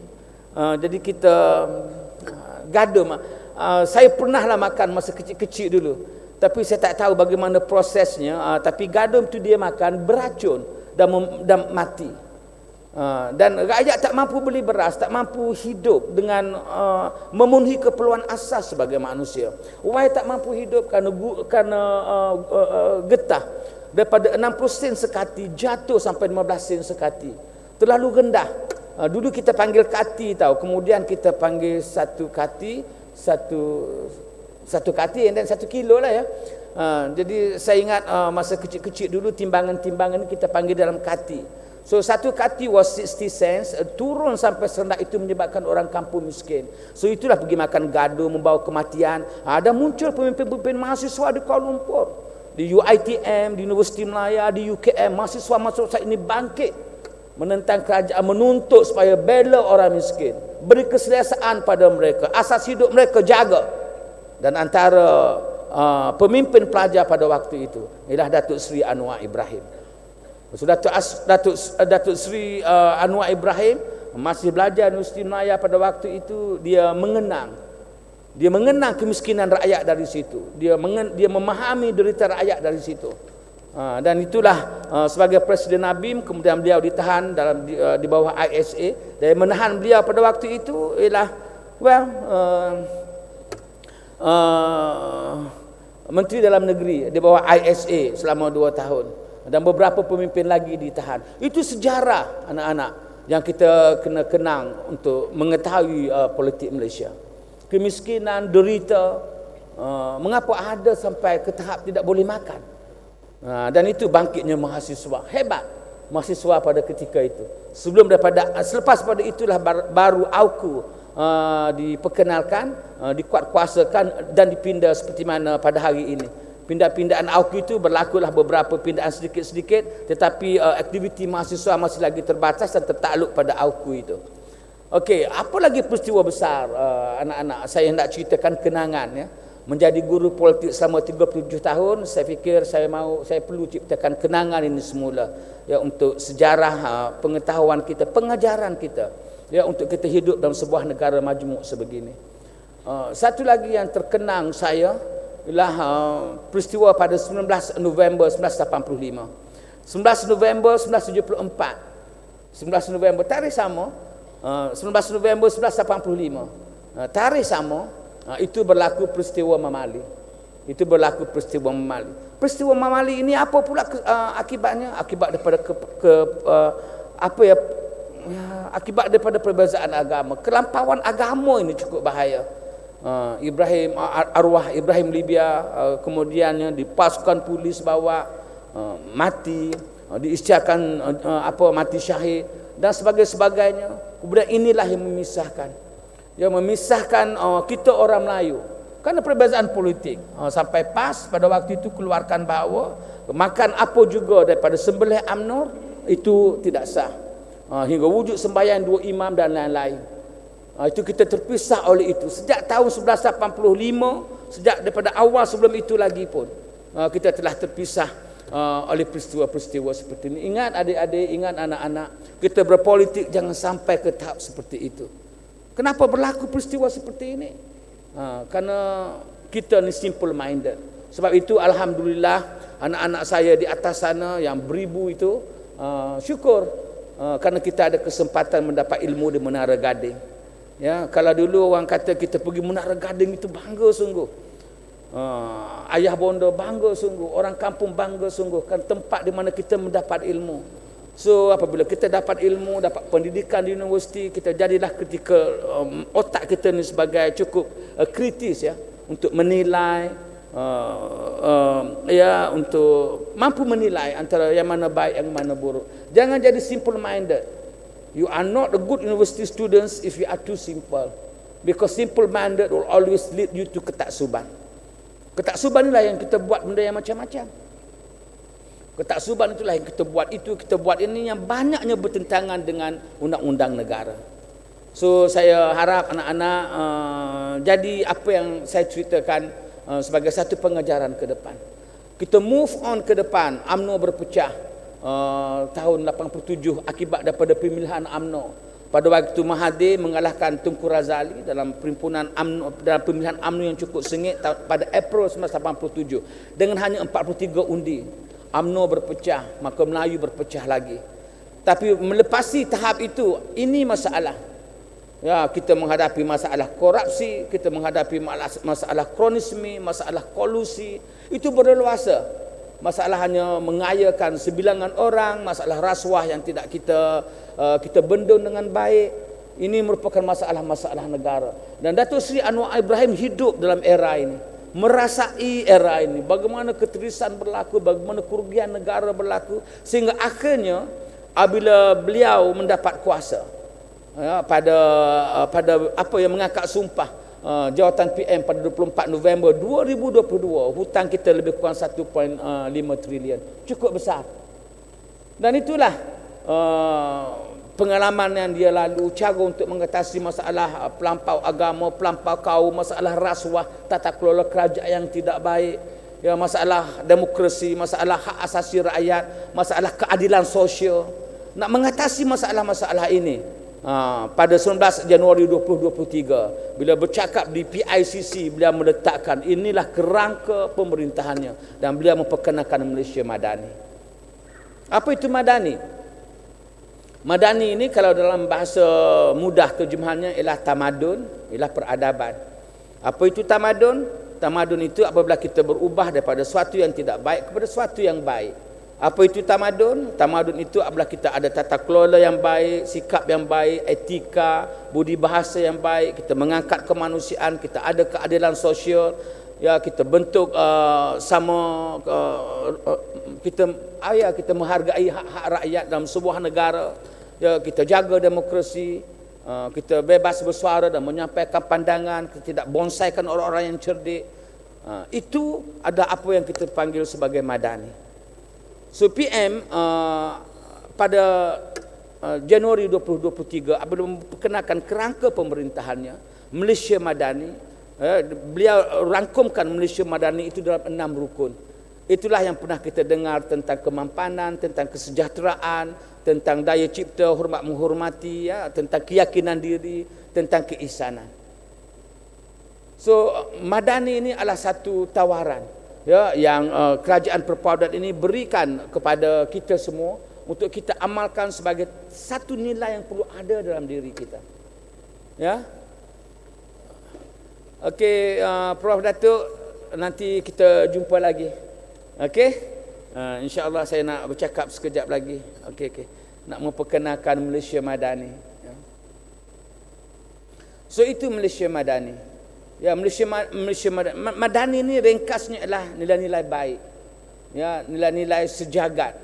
Jadi kita gadum. Saya pernahlah makan masa kecil-kecil dulu. Tapi saya tak tahu bagaimana prosesnya. Tapi gadum tu dia makan beracun dan mati. Dan rakyat tak mampu beli beras, tak mampu hidup dengan memenuhi keperluan asas sebagai manusia. Why tak mampu hidup? Kerana getah. Daripada 60 sen sekati jatuh sampai 15 sen sekati. Terlalu rendah. Dulu kita panggil kati tahu. Kemudian kita panggil satu kati and then 1 kilo lah ya. Jadi saya ingat masa kecil-kecil dulu timbangan-timbangan kita panggil dalam kati. So 1 kati was 60 cents, turun sampai serendah itu menyebabkan orang kampung miskin. So itulah pergi makan gado, membawa kematian. Ada muncul pemimpin-pemimpin mahasiswa di Kuala Lumpur, di UiTM, di Universiti Melaya, di UKM. Mahasiswa ini bangkit menentang kerajaan, menuntut supaya bela orang miskin, beri keselesaan pada mereka, asas hidup mereka jaga. Dan antara pemimpin pelajar pada waktu itu ialah Datuk Seri Anwar Ibrahim. So Datuk Seri Anwar Ibrahim masih belajar Universiti Melaya pada waktu itu. Dia mengenang kemiskinan rakyat dari situ. Dia memahami derita rakyat dari situ. Dan itulah sebagai Presiden Nabim, kemudian beliau ditahan di bawah ISA. Dan menahan beliau pada waktu itu ialah Menteri Dalam Negeri di bawah ISA selama 2 tahun. Dan beberapa pemimpin lagi ditahan. Itu sejarah anak-anak yang kita kena kenang untuk mengetahui politik Malaysia. Kemiskinan, derita, mengapa ada sampai ke tahap tidak boleh makan. Dan itu bangkitnya mahasiswa. Hebat mahasiswa pada ketika itu. Selepas pada itulah baru AUKU diperkenalkan, dikuatkuasakan dan dipindah seperti mana pada hari ini. Pindah-pindahan AUKU itu berlakulah beberapa pindahan sedikit-sedikit, tetapi aktiviti mahasiswa masih lagi terbatas dan tertakluk pada AUKU itu. Okey, apa lagi peristiwa besar anak-anak? Saya hendak ceritakan kenangan ya. Menjadi guru politik selama 37 tahun, saya fikir saya perlu ciptakan kenangan ini semula ya, untuk sejarah pengetahuan kita, pengajaran kita ya, untuk kita hidup dalam sebuah negara majmuk sebegini. Satu lagi yang terkenang saya ialah peristiwa pada 19 November 1985. 19 November 1974. 19 November tarikh sama. 19 November 1985. Tarikh sama. Itu berlaku peristiwa Mamali. Peristiwa Mamali ini apa pula akibatnya? Akibat daripada akibat daripada perbezaan agama. Kelampauan agama ini cukup bahaya. Arwah Ibrahim Libya kemudiannya dipasukan polis bawa mati, diisytiharkan mati syahid. dan sebagainya. Kemudian inilah yang memisahkan. Yang memisahkan kita orang Melayu. Kerana perbezaan politik. Sampai PAS pada waktu itu keluarkan bahawa makan apa juga daripada sembelih UMNO itu tidak sah. Hingga wujud sembahyang 2 imam dan lain-lain. Itu kita terpisah oleh itu. Sejak tahun 1985, sejak daripada awal sebelum itu lagi pun, kita telah terpisah oleh peristiwa-peristiwa seperti ini. Ingat adik-adik, ingat anak-anak, kita berpolitik jangan sampai ke tahap seperti itu. Kenapa berlaku peristiwa seperti ini? Kerana kita ni simple minded. Sebab itu alhamdulillah anak-anak saya di atas sana yang beribu itu syukur kerana kita ada kesempatan mendapat ilmu di Menara Gading. Ya, kalau dulu orang kata kita pergi Menara Gading itu bangga sungguh. Ayah bonda bangga sungguh, orang kampung bangga sungguh, kan tempat di mana kita mendapat ilmu. So apabila kita dapat ilmu, dapat pendidikan di universiti, kita jadilah ketika otak kita ni sebagai cukup kritis ya untuk menilai, ya untuk mampu menilai antara yang mana baik yang mana buruk. Jangan jadi simple minded. You are not a good university students if you are too simple, because simple minded will always lead you to ketaksuban. Ketaksuban inilah yang kita buat benda yang macam-macam. Ketaksuban itulah yang kita buat itu, kita buat ini yang banyaknya bertentangan dengan undang-undang negara. So saya harap anak-anak jadi apa yang saya ceritakan sebagai satu pengajaran ke depan. Kita move on ke depan. UMNO berpecah tahun 87 akibat daripada pemilihan UMNO. Pada waktu Mahathir mengalahkan Tunku Razali dalam perhimpunan UMNO, dalam pemilihan UMNO yang cukup sengit pada April 1987 dengan hanya 43 undi. UMNO berpecah, maka Melayu berpecah lagi. Tapi melepasi tahap itu, ini masalah. Ya, kita menghadapi masalah korupsi, kita menghadapi masalah kronisme, masalah kolusi, itu berleluasa. Masalah hanya mengayakan sebilangan orang, masalah rasuah yang tidak kita bendung dengan baik. Ini merupakan masalah-masalah negara. Dan Datuk Seri Anwar Ibrahim hidup dalam era ini, merasai era ini, bagaimana keterisan berlaku, bagaimana kerugian negara berlaku, sehingga akhirnya apabila beliau mendapat kuasa, ya, pada apa yang mengangkat sumpah jawatan PM pada 24 November 2022, hutang kita lebih kurang 1.5 trilion, cukup besar. Dan itulah pengalaman yang dia lalu, cara untuk mengatasi masalah pelampau agama, pelampau kaum, masalah rasuah, tata kelola kerajaan yang tidak baik, ya, masalah demokrasi, masalah hak asasi rakyat, masalah keadilan sosial. Nak mengatasi masalah-masalah ini, pada 19 Januari 2023 bila bercakap di PICC, beliau meletakkan inilah kerangka pemerintahannya dan beliau memperkenalkan Malaysia Madani. Apa itu Madani? Madani ini kalau dalam bahasa mudah terjemahannya ialah tamadun, ialah peradaban. Apa itu tamadun? Tamadun itu apabila kita berubah daripada sesuatu yang tidak baik kepada sesuatu yang baik. Apa itu tamadun? Tamadun itu apabila kita ada tata kelola yang baik, sikap yang baik, etika, budi bahasa yang baik, kita mengangkat kemanusiaan, kita ada keadilan sosial, ya, kita bentuk kita menghargai hak-hak rakyat dalam sebuah negara, ya, kita jaga demokrasi, kita bebas bersuara dan menyampaikan pandangan, kita tidak bonsaikan orang-orang yang cerdik. Itu ada apa yang kita panggil sebagai Madani. So PM pada Januari 2023 apabila memperkenalkan kerangka pemerintahannya Malaysia Madani, beliau rangkumkan Malaysia Madani itu dalam 6 rukun. Itulah yang pernah kita dengar tentang kemampanan, tentang kesejahteraan, tentang daya cipta, hormat menghormati, ya, tentang keyakinan diri, tentang keisanan. So Madani ini adalah satu tawaran, ya, yang kerajaan perpaduan ini berikan kepada kita semua untuk kita amalkan sebagai satu nilai yang perlu ada dalam diri kita. Ya. Okey, Prof Datuk, nanti kita jumpa lagi. Okey. InsyaAllah saya nak bercakap sekejap lagi. Okey. Nak memperkenalkan Malaysia Madani. Ya. So itu Malaysia Madani. Ya, Malaysia Madani ini ringkasnya adalah nilai-nilai baik. Ya, nilai-nilai sejagat.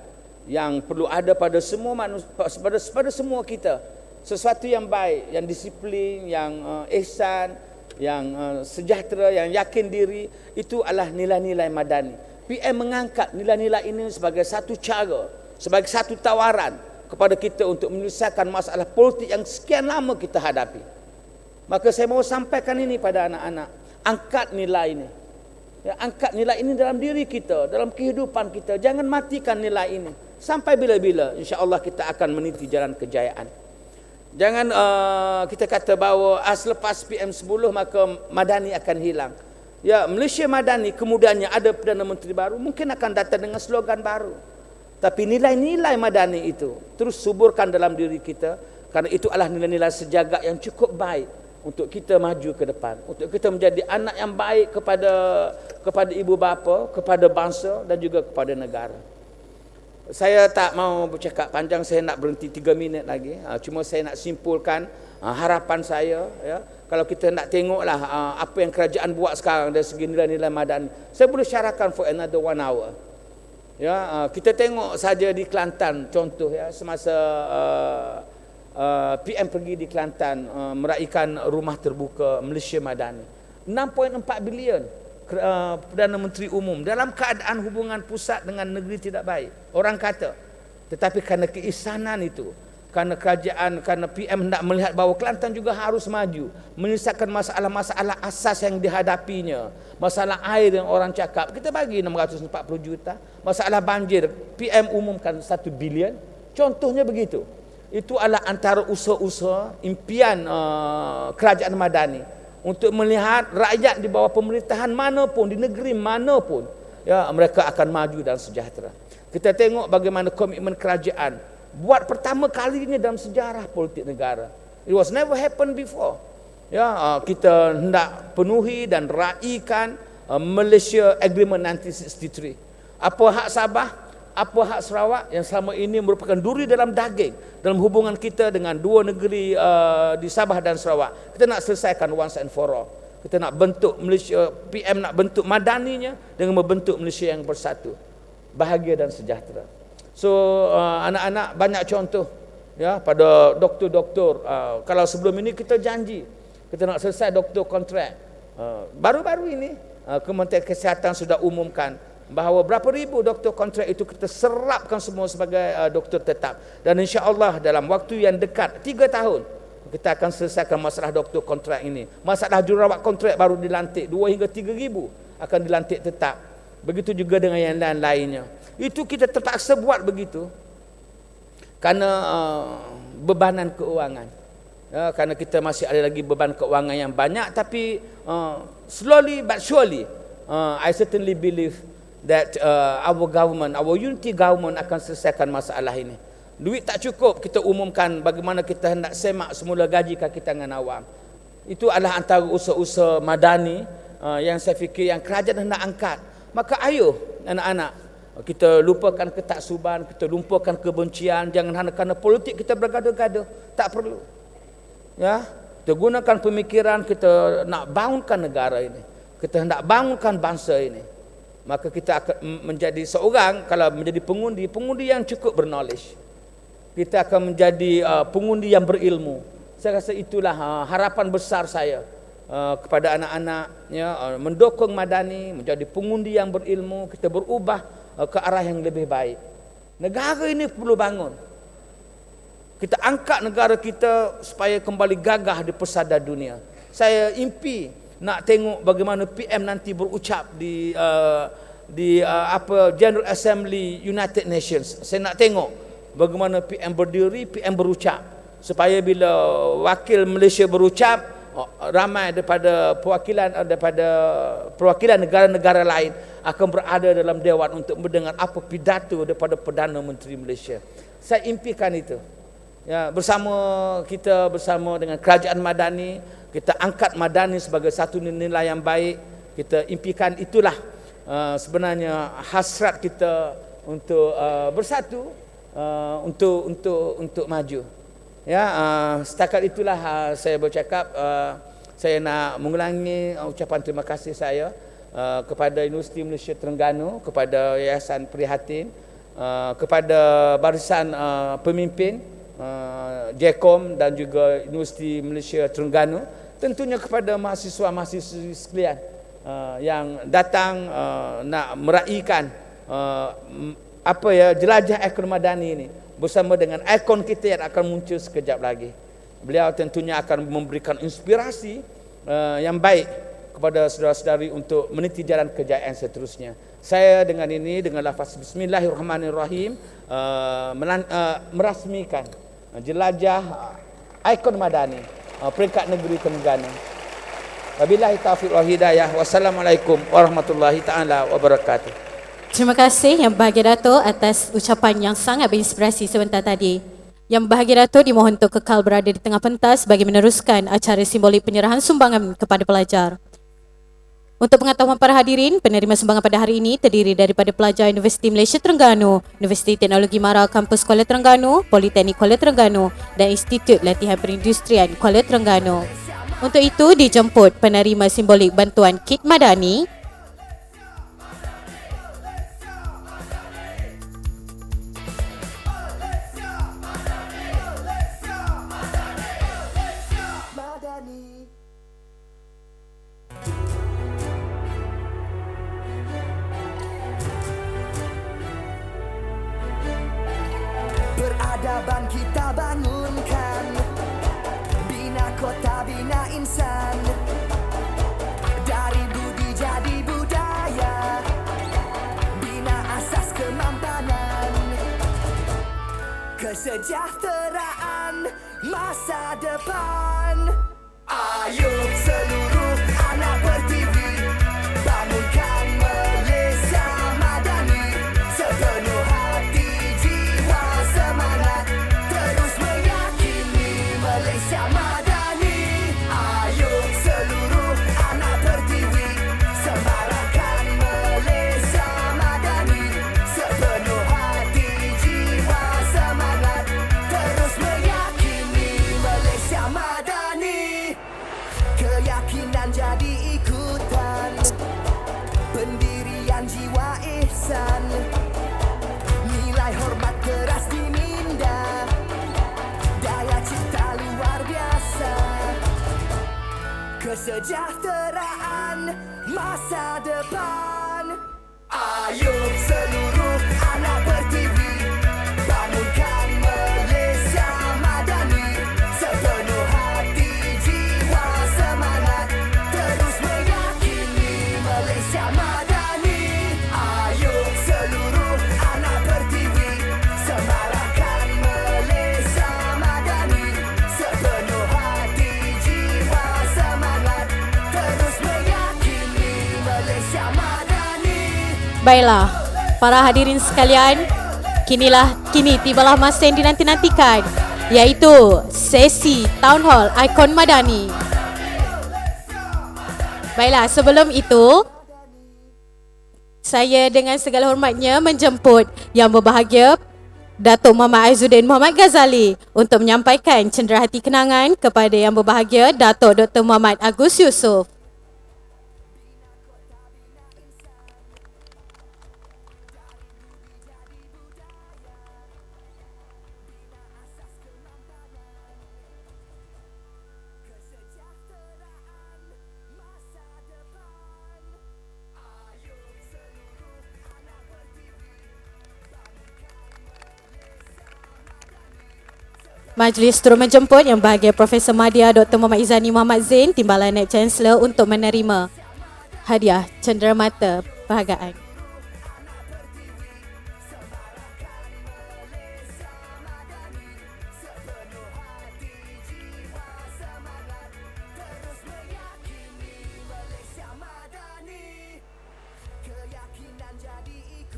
yang perlu ada pada semua manusia, pada semua kita. Sesuatu yang baik, yang disiplin, yang ihsan, yang sejahtera, yang yakin diri, itu adalah nilai-nilai madani. PM mengangkat nilai-nilai ini sebagai satu cara, sebagai satu tawaran kepada kita untuk menyelesaikan masalah politik yang sekian lama kita hadapi. Maka saya mahu sampaikan ini pada anak-anak, angkat nilai ini. Ya, angkat nilai ini dalam diri kita, dalam kehidupan kita. Jangan matikan nilai ini. Sampai bila-bila, insya-Allah kita akan meniti jalan kejayaan. Jangan kita kata bahawa selepas PM10 maka madani akan hilang. Ya, Malaysia madani kemudiannya ada Perdana Menteri baru, mungkin akan datang dengan slogan baru. Tapi nilai-nilai madani itu terus suburkan dalam diri kita, kerana itu adalah nilai-nilai sejagat yang cukup baik untuk kita maju ke depan, untuk kita menjadi anak yang baik kepada ibu bapa, kepada bangsa dan juga kepada negara. Saya tak mau bercakap panjang, saya nak berhenti 3 minit lagi. Cuma saya nak simpulkan harapan saya, ya. Kalau kita nak tengoklah apa yang kerajaan buat sekarang dari segi nilai-nilai madani, saya boleh syarahkan for another 1 hour. Ya, kita tengok saja di Kelantan contoh, ya, semasa PM pergi di Kelantan meraihkan rumah terbuka Malaysia Madani, 6.4 bilion Perdana Menteri Umum dalam keadaan hubungan pusat dengan negeri tidak baik, orang kata. Tetapi kerana keisanan itu, kerana kerajaan, kerana PM hendak melihat bahawa Kelantan juga harus maju, menyelesaikan masalah-masalah asas yang dihadapinya. Masalah air yang orang cakap, kita bagi 640 juta. Masalah banjir, PM umumkan 1 bilion. Contohnya begitu. Itu adalah antara usaha-usaha impian kerajaan madani untuk melihat rakyat di bawah pemerintahan manapun, di negeri manapun, ya, mereka akan maju dan sejahtera. Kita tengok bagaimana komitmen kerajaan buat pertama kalinya dalam sejarah politik negara. It was never happened before. Ya, kita hendak penuhi dan raikan Malaysia Agreement 1963. Apa hak Sabah, apa hak Sarawak yang selama ini merupakan duri dalam daging dalam hubungan kita dengan dua negeri di Sabah dan Sarawak. Kita nak selesaikan once and for all. Kita nak bentuk Malaysia, PM nak bentuk madaninya dengan membentuk Malaysia yang bersatu, bahagia dan sejahtera. So anak-anak banyak contoh, ya, pada doktor-doktor. Kalau sebelum ini kita janji kita nak selesai doktor kontrak, baru-baru ini Kementerian Kesihatan sudah umumkan bahawa berapa ribu doktor kontrak itu kita serapkan semua sebagai doktor tetap, dan insya-Allah dalam waktu yang dekat 3 tahun kita akan selesaikan masalah doktor kontrak ini. Masalah jururawat kontrak baru dilantik 2 hingga 3 ribu akan dilantik tetap. Begitu juga dengan yang lain-lainnya. Itu kita terpaksa buat begitu kerana bebanan keuangan. Ya, kerana kita masih ada lagi beban keuangan yang banyak, tapi slowly but surely I certainly believe that our government, our unity government akan selesaikan masalah ini. Duit tak cukup, kita umumkan bagaimana kita hendak semak semula gaji kaki tangan awam. Itu adalah antara usaha-usaha madani yang saya fikir yang kerajaan hendak angkat. Maka ayo anak-anak, kita lupakan ketaksuban, kita lupakan kebencian. Jangan hanya kerana politik kita bergaduh-gaduh, tak perlu. Ya, kita gunakan pemikiran, kita nak bangunkan negara ini, kita hendak bangunkan bangsa ini. Maka kita akan menjadi seorang, kalau menjadi pengundi yang cukup berknowledge. Kita akan menjadi pengundi yang berilmu. Saya rasa itulah harapan besar saya kepada anak-anak, ya, mendukung madani, menjadi pengundi yang berilmu. Kita berubah ke arah yang lebih baik. Negara ini perlu bangun. Kita angkat negara kita supaya kembali gagah di pesada dunia. Saya impi nak tengok bagaimana PM nanti berucap di General Assembly United Nations. Saya nak tengok bagaimana PM berdiri, PM berucap, supaya bila wakil Malaysia berucap, ramai daripada perwakilan negara-negara lain akan berada dalam dewan untuk mendengar apa pidato daripada Perdana Menteri Malaysia. Saya impikan itu. Ya, bersama dengan kerajaan madani, kita angkat madani sebagai satu nilai yang baik. Kita impikan itulah sebenarnya hasrat kita untuk bersatu, untuk maju. Ya, setakat itulah saya bercakap. Saya nak mengulangi ucapan terima kasih saya kepada Universiti Malaysia Terengganu, kepada Yayasan Prihatin, kepada barisan pemimpin JECOM dan juga Universiti Malaysia Terengganu, tentunya kepada mahasiswa-mahasiswa sekalian yang datang nak meraihkan jelajah ikon madani ini bersama dengan ikon kita yang akan muncul sekejap lagi. Beliau tentunya akan memberikan inspirasi yang baik kepada saudara-saudari untuk meniti jalan kejayaan seterusnya. Saya dengan ini, dengan lafaz Bismillahirrahmanirrahim, merasmikan jelajah ikon madani peringkat negeri Terengganu. Wabillahi taufiq wal hidayah. Wassalamualaikum warahmatullahi taala wabarakatuh. Terima kasih Yang Berbahagia Dato' atas ucapan yang sangat berinspirasi sebentar tadi. Yang Berbahagia Dato' dimohon untuk kekal berada di tengah pentas bagi meneruskan acara simbolik penyerahan sumbangan kepada pelajar. Untuk pengetahuan para hadirin, penerima sumbangan pada hari ini terdiri daripada pelajar Universiti Malaysia Terengganu, Universiti Teknologi Mara Kampus Kuala Terengganu, Politeknik Kuala Terengganu dan Institut Latihan Perindustrian Kuala Terengganu. Untuk itu dijemput penerima simbolik bantuan kit madani Peradaban kita bangunkan, bina kota, bina insan. Dari budi jadi budaya, bina asas kemampanan. Kesejahteraan masa depan. Ayo seluruh anak bertivi, bangunkan Malaysia madani. Sepenuh hati, jiwa, semangat, terus meyakini Malaysia madani. Ayo seluruh anak bertivi, semarakkan Malaysia madani. Sepenuh hati, jiwa, semangat, terus meyakini Malaysia madani. Keyakinan jadi ikutan, pendirian jiwa ihsan, nilai hormat keras diminda, daya cipta luar biasa. Kesejahteraan masa depan. Ayo seluruh anak bertivi, bangunkan Malaysia madani. Sepenuh hati, jiwa, semangat, terus meyakini Malaysia madani. Ayo seluruh anak bertivi, semarakkan Malaysia madani. Sepenuh hati, jiwa, semangat, terus meyakini Malaysia madani. Baiklah, para hadirin sekalian, kini tibalah masa yang dinanti-nantikan, iaitu sesi Town Hall Ikon Madani. Baiklah, sebelum itu, saya dengan segala hormatnya menjemput Yang Berbahagia Datuk Muhammad Aizuddin Muhammad Ghazali untuk menyampaikan cenderahati kenangan kepada Yang Berbahagia Datuk Dr. Muhammad Agus Yusof. Majlis turut menjemput Yang Berbahagia Profesor Madya Dr. Muhammad Izani Muhammad Zain, Timbalan Naib Chancellor untuk menerima hadiah cenderamata perhargaan.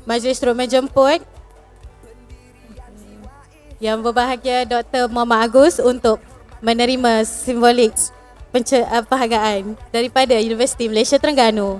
Majlis turut menjemput Yang Berbahagia Dr. Muhammad Agus untuk menerima simbolik penghargaan daripada Universiti Malaysia Terengganu.